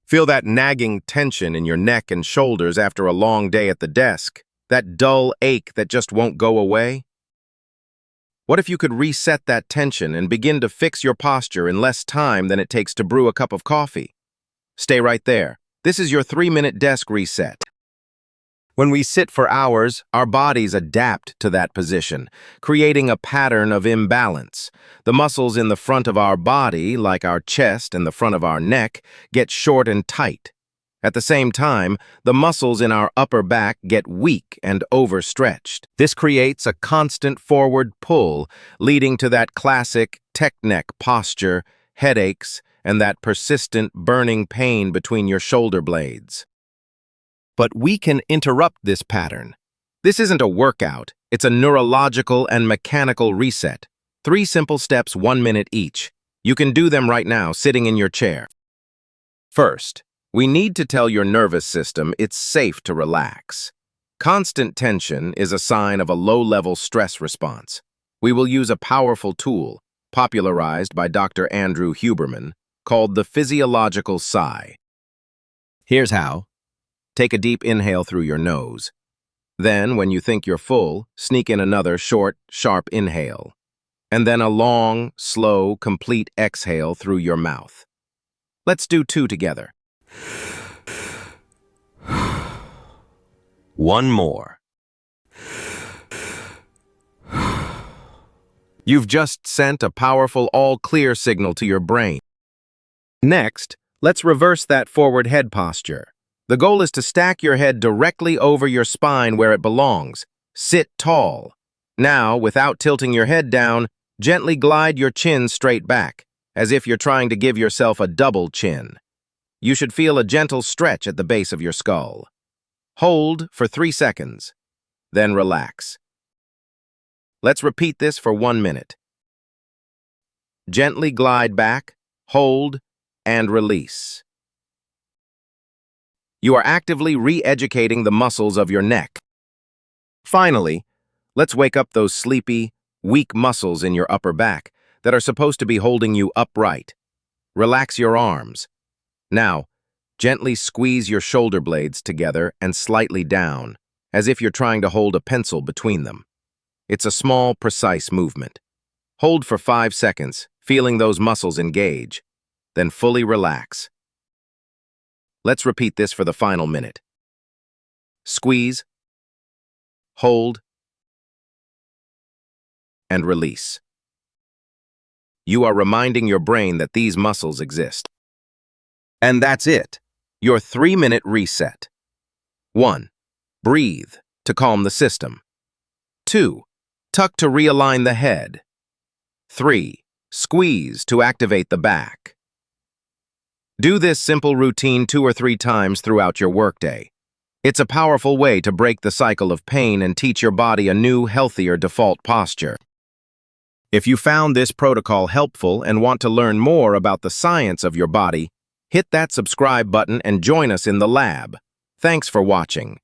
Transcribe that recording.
Feel that nagging tension in your neck and shoulders after a long day at the desk? That dull ache that just won't go away? What if you could reset that tension and begin to fix your posture in less time than it takes to brew a cup of coffee? Stay right there. This is your 3-minute desk reset. When we sit for hours, our bodies adapt to that position, creating a pattern of imbalance. The muscles in the front of our body, like our chest and the front of our neck, get short and tight. At the same time, the muscles in our upper back get weak and overstretched. This creates a constant forward pull, leading to that classic tech neck posture, headaches, and that persistent burning pain between your shoulder blades. But we can interrupt this pattern. This isn't a workout, it's a neurological and mechanical reset. 3 simple steps, 1 minute each. You can do them right now, sitting in your chair. First, we need to tell your nervous system it's safe to relax. Constant tension is a sign of a low-level stress response. We will use a powerful tool, popularized by Dr. Andrew Huberman, called the Physiological Sigh. Here's how. Take a deep inhale through your nose. Then, when you think you're full, sneak in another short, sharp inhale. And then a long, slow, complete exhale through your mouth. Let's do 2 together. 1 more. You've just sent a powerful all-clear signal to your brain. Next, let's reverse that forward head posture. The goal is to stack your head directly over your spine where it belongs. Sit tall. Now, without tilting your head down, gently glide your chin straight back, as if you're trying to give yourself a double chin. You should feel a gentle stretch at the base of your skull. Hold for 3 seconds, then relax. Let's repeat this for 1 minute. Gently glide back, hold, and release. You are actively re-educating the muscles of your neck. Finally, let's wake up those sleepy, weak muscles in your upper back that are supposed to be holding you upright. Relax your arms. Now, gently squeeze your shoulder blades together and slightly down, as if you're trying to hold a pencil between them. It's a small, precise movement. Hold for 5 seconds, feeling those muscles engage, then fully relax. Let's repeat this for the final minute. Squeeze, hold, and release. You are reminding your brain that these muscles exist. And that's it, your 3-minute reset. 1. Breathe to calm the system. 2. Tuck to realign the head. 3. Squeeze to activate the back. Do this simple routine 2 or 3 times throughout your workday. It's a powerful way to break the cycle of pain and teach your body a new, healthier default posture. If you found this protocol helpful and want to learn more about the science of your body, hit that subscribe button and join us in the lab. Thanks for watching.